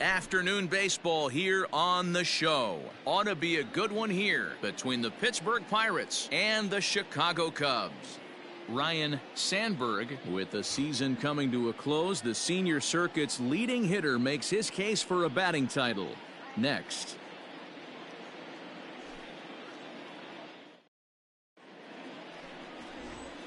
Afternoon baseball here on the show. Ought to be a good one here between the Pittsburgh Pirates and the Chicago Cubs. Ryan Sandberg, with the season coming to a close, the senior circuit's leading hitter makes his case for a batting title. Next.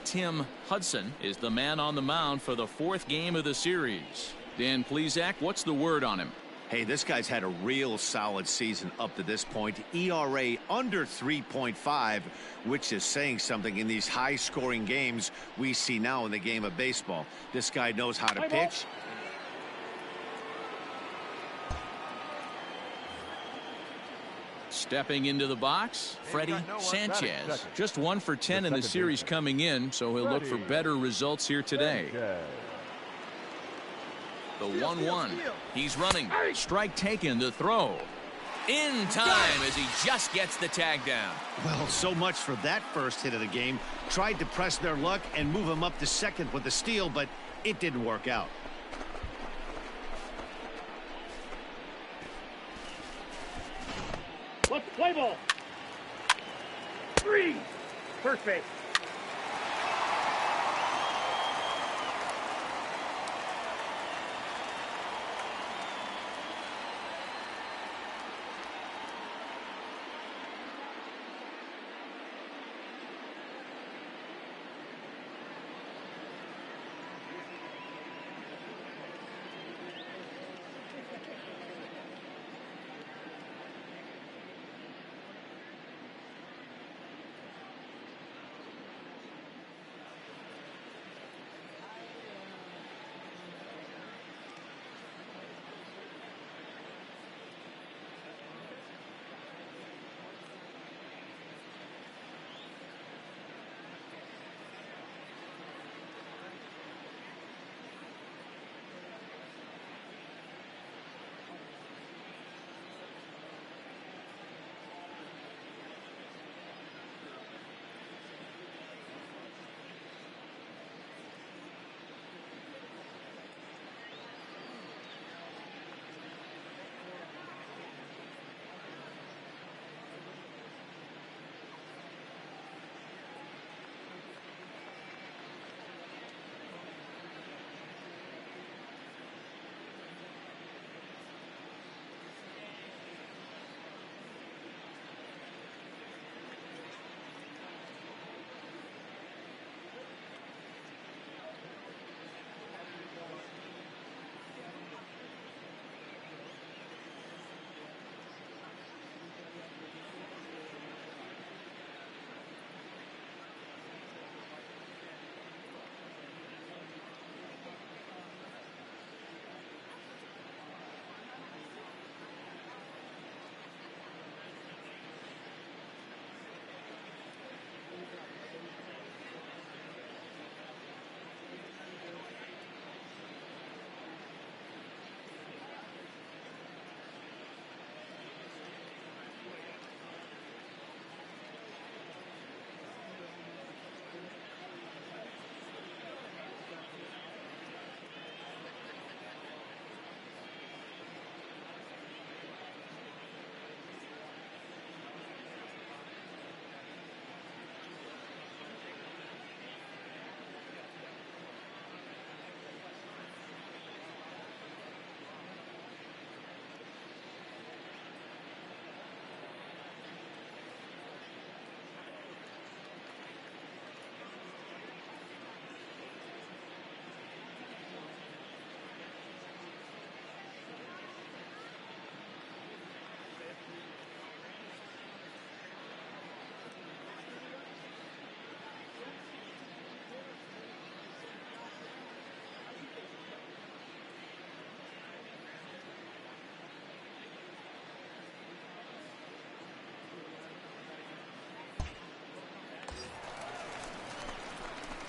Tim Hudson is the man on the mound for the fourth game of the series. Dan Plesac, what's the word on him? Hey, this guy's had a real solid season up to this point. ERA under 3.5, which is saying something in these high-scoring games we see now in the game of baseball. This guy knows how to pitch. Stepping into the box, Freddie Sanchez. Just 1 for 10 in the series coming in, so he'll look for better results here today. The 1-1. He's running. Strike taken, the throw. In time as he just gets the tag down. Well, so much for that first hit of the game. Tried to press their luck and move him up to second with the steal, but it didn't work out. Let's play ball. 3. First base.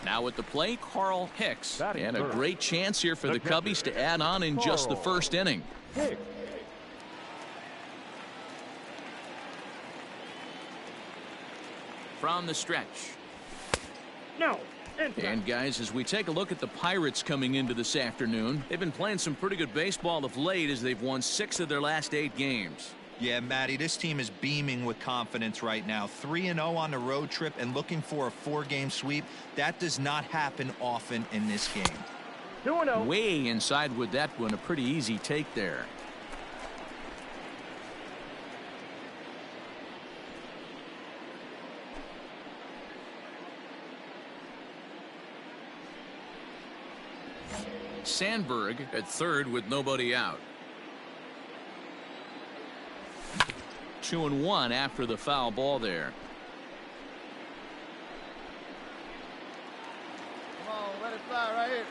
Now at the plate, Carl Hicks. And a great chance here for the Cubbies to add on in just the first inning. From the stretch. No. And guys, as we take a look at the Pirates coming into this afternoon, they've been playing some pretty good baseball of late as they've won 6 of their last 8 games. Yeah, Matty, this team is beaming with confidence right now. 3-0 on the road trip and looking for a 4-game sweep. That does not happen often in this game. 2-0. Way inside with that one, a pretty easy take there. Sandberg at third with nobody out. 2-1 after the foul ball there. Come on, let it fly right here.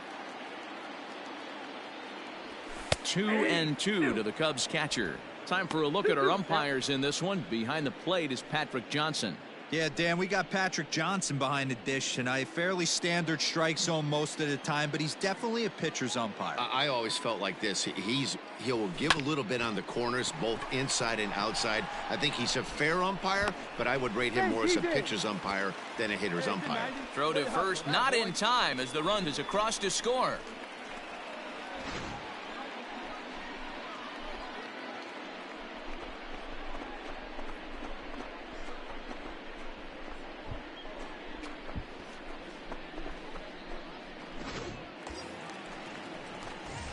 2-2 to the Cubs catcher. Time for a look at our umpires in this one. Behind the plate is Patrick Johnson. Yeah, Dan, we got Patrick Johnson behind the dish tonight. Fairly standard strike zone most of the time, but he's definitely a pitcher's umpire. I always felt like this. He'll give a little bit on the corners, both inside and outside. I think he's a fair umpire, but I would rate him more as a pitcher's umpire than a hitter's umpire. Throw to first, not in time as the run is across to score.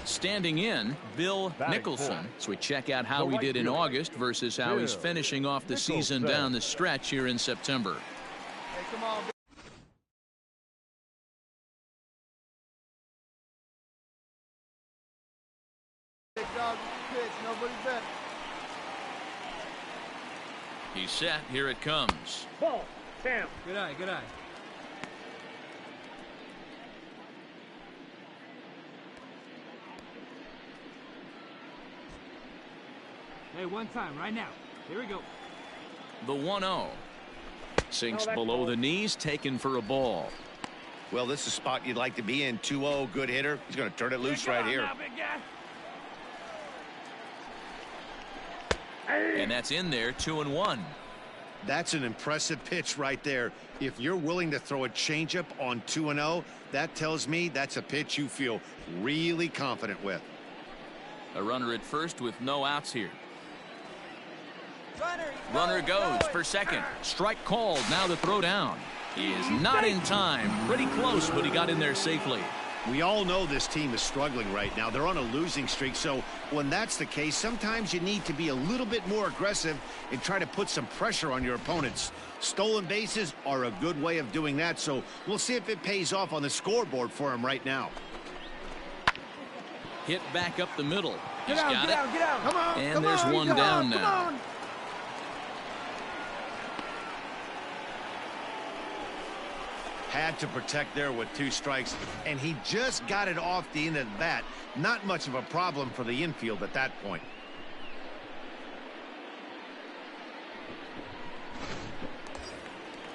Standing in, Bill Nicholson. So we check out how he did in August versus how he's finishing off the season down the stretch here in September. Hey, come on. Big dog pitch, nobody better. He's set. Here it comes. Ball. Sam. Good eye, good eye. Hey, one time, right now. Here we go. The 1-0. Sinks below the knees, taken for a ball. Well, this is a spot you'd like to be in. 2-0, good hitter. He's going to turn it loose right here. Now, big guy. And that's in there, 2-1. That's an impressive pitch right there. If you're willing to throw a changeup on 2-0, that tells me that's a pitch you feel really confident with. A runner at first with no outs here. Runner goes for second. Strike called. Now the throw down. He is not in time. Pretty close, but he got in there safely. We all know this team is struggling right now. They're on a losing streak, so when that's the case, sometimes you need to be a little bit more aggressive and try to put some pressure on your opponents. Stolen bases are a good way of doing that, so we'll see if it pays off on the scoreboard for him right now. Hit back up the middle. He's Get out, got get it. out, get out. Come on, And come there's on, one come down on, now. come on. Had to protect there with 2 strikes, and he just got it off the end of the bat. Not much of a problem for the infield at that point.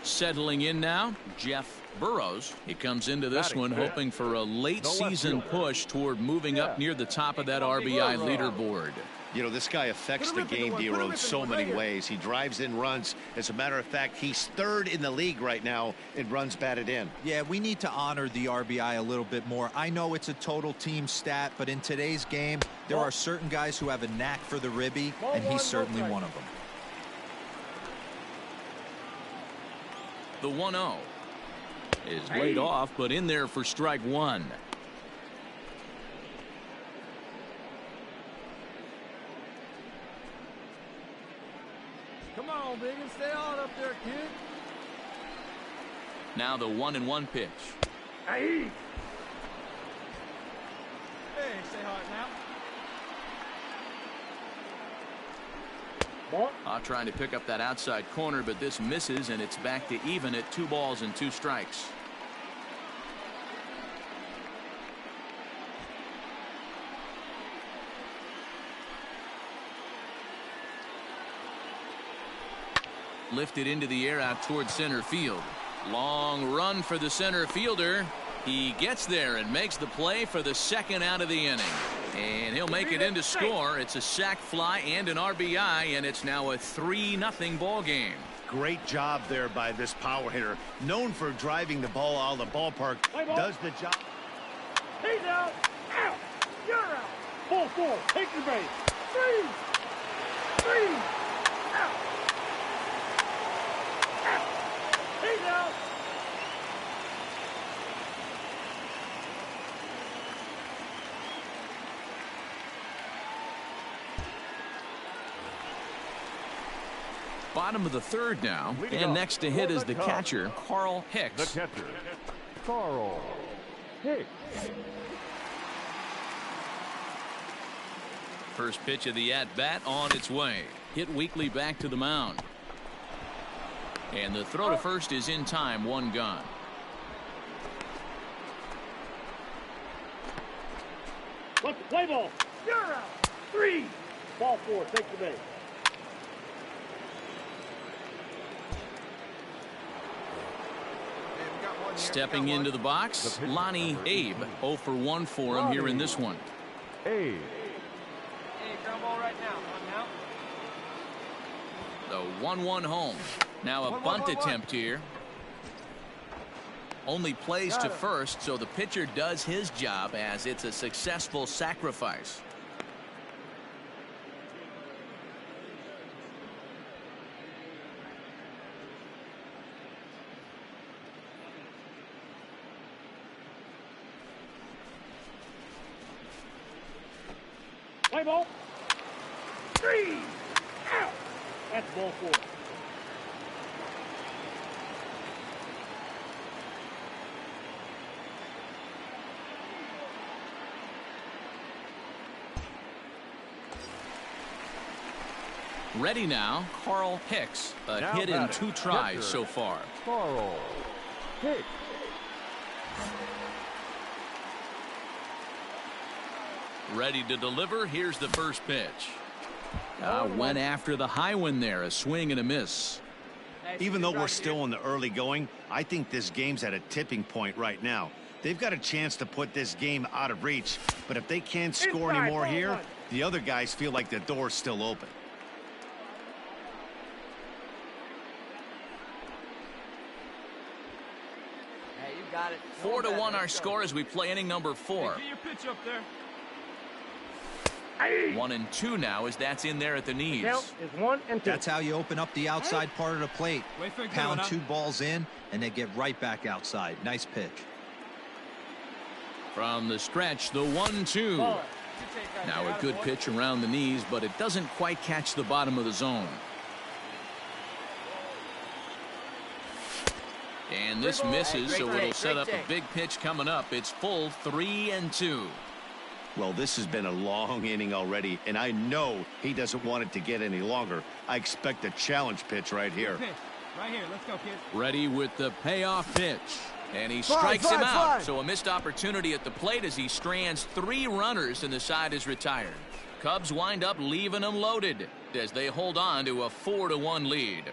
Settling in now, Jeff Burrows. He comes into this one hoping for a late season push toward moving up near the top of that RBI leaderboard. You know, this guy affects the game, D-Row, in so many ways. He drives in runs. As a matter of fact, he's 3rd in the league right now in runs batted in. Yeah, we need to honor the RBI a little bit more. I know it's a total team stat, but in today's game, there are certain guys who have a knack for the ribby, and he's certainly one of them. The 1-0 is laid off, but in there for strike 1. Come on, big, and stay on up there, kid. Now the 1-1 pitch. Hey, stay hard now. Trying to pick up that outside corner, but this misses, and it's back to even at 2 balls and 2 strikes. Lifted into the air out towards center field. Long run for the center fielder. He gets there and makes the play for the 2nd out of the inning. And he'll make it in to score. It's a sac fly and an RBI, and it's now a 3-0 ball game. great job there by this power hitter. Known for driving the ball out of the ballpark. Does the job. He's out. Out. You're out. Ball 4. Take your base. 3. 3. Out. Out. He's out. Bottom of the third now, and next to hit is the catcher, Carl Hicks. The catcher, Carl Hicks. First pitch of the at-bat on its way. Hit weakly back to the mound. And the throw to first is in time, 1 gone. Let's play ball. You're out. 3. Ball 4. Take the base. Stepping into the box, Lonnie Abe. 0 for 1 for him here in this one. Abe. Hey, ground ball right now. The 1-1 home. Now a bunt attempt here. Only plays to first, so the pitcher does his job as it's a successful sacrifice. Play ball. 3. Out. That's ball 4. Ready now, Carl Hicks. A hit in 2 tries so far. Carl Hicks. Ready to deliver. Here's the first pitch. Went after the high one there. A swing and a miss. Even though we're still in the early going, I think this game's at a tipping point right now. They've got a chance to put this game out of reach, but if they can't score any more here, the other guys feel like the door's still open. Hey, you got it. 4-1 our score as we play inning number 4. Get your pitch up there. 1 and 2 now as that's in there at the knees. Count is 1 and 2. That's how you open up the outside part of the plate. Wait for it Pound going, 2 balls in, and they get right back outside. Nice pitch. From the stretch, the 1-2. Now a good pitch around the knees, but it doesn't quite catch the bottom of the zone. And this misses, so it'll set up a big pitch coming up. It's full 3-2. Well, this has been a long inning already, and I know he doesn't want it to get any longer. I expect a challenge pitch right here. Right here, let's go, kid. Ready with the payoff pitch. And he strikes him out. So a missed opportunity at the plate as he strands 3 runners and the side is retired. Cubs wind up leaving them loaded as they hold on to a 4-1 lead.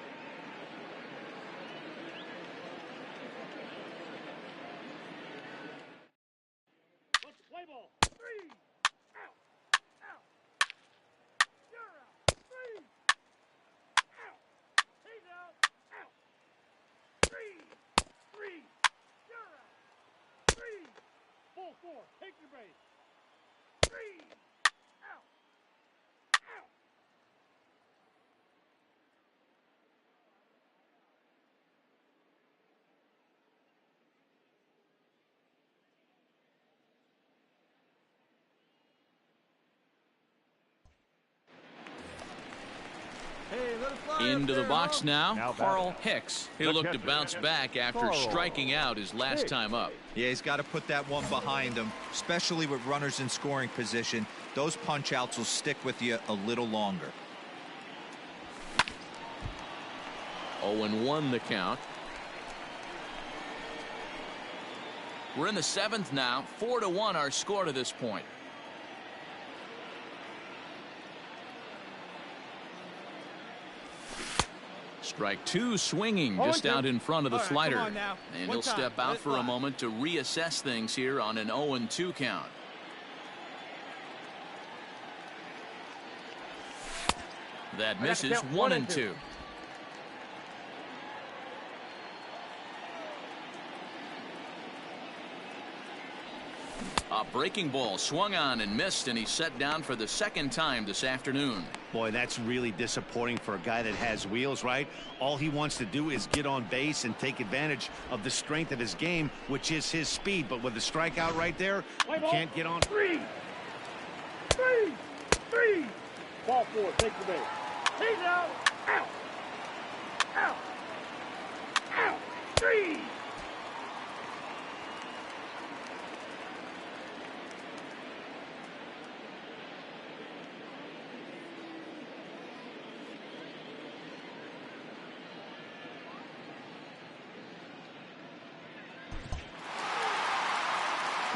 Play ball. 3. Out. Out. You're out. 3. Out. He's out. Out. 3. 3. You're out. 3. Ball 4. Take your base. 3. Out. Out. Into the box now, Carl Hicks. He'll look to bounce back after striking out his last time up. Yeah, he's got to put that one behind him, especially with runners in scoring position. Those punch outs will stick with you a little longer. 0-1 the count. We're in the 7th now. 4-1 our score to this point. Strike 2 swinging just out in front of the slider. And he'll step out for a moment to reassess things here on an 0-2 count. That misses. 1-2. A breaking ball swung on and missed, and he's set down for the second time this afternoon. Boy, that's really disappointing for a guy that has wheels, right? All he wants to do is get on base and take advantage of the strength of his game, which is his speed. But with the strikeout right there, you can't get on. Three. Ball four, take the base. He's out. Out. Three.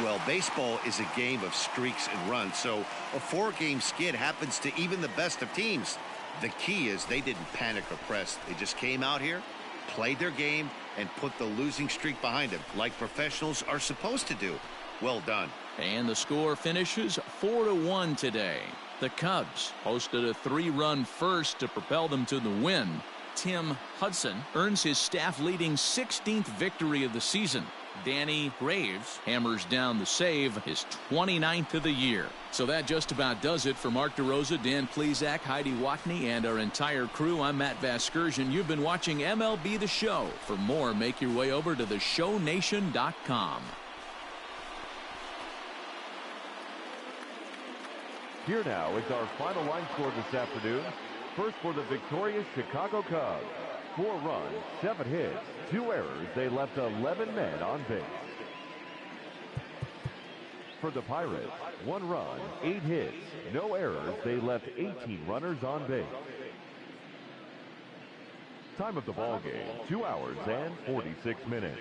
Well, baseball is a game of streaks and runs, so a 4-game skid happens to even the best of teams. The key is they didn't panic or press. They just came out here, played their game, and put the losing streak behind them, like professionals are supposed to do. Well done. And the score finishes 4-1 today. The Cubs hosted a 3-run first to propel them to the win. Tim Hudson earns his staff-leading 16th victory of the season. Danny Graves hammers down the save, his 29th of the year. So that just about does it for Mark DeRosa, Dan Plesac, Heidi Watney, and our entire crew. I'm Matt Vasgersian. You've been watching MLB The Show. For more, make your way over to theshownation.com. Here now is our final line score this afternoon. First for the victorious Chicago Cubs. 4 runs, 7 hits, 2 errors. They left 11 men on base. For the Pirates, 1 run, 8 hits, no errors. They left 18 runners on base. Time of the ball game, 2 hours and 46 minutes.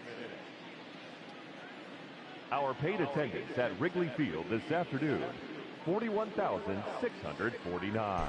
Our paid attendance at Wrigley Field this afternoon, 41,649.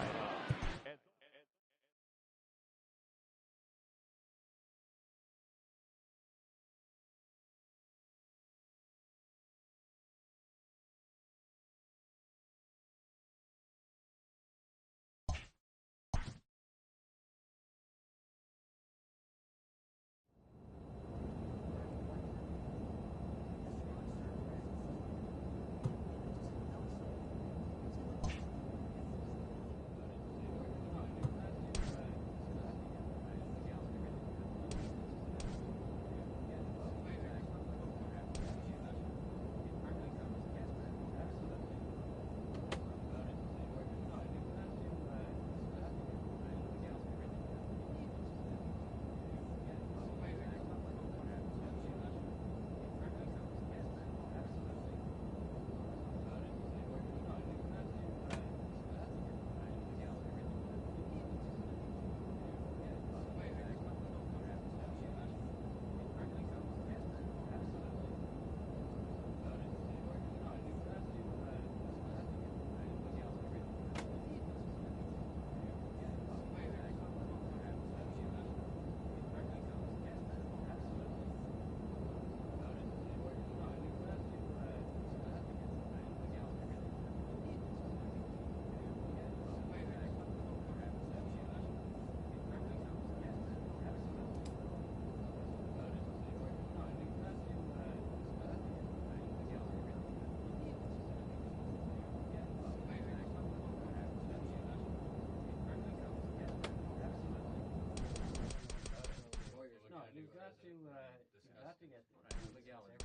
You've got to get the legality.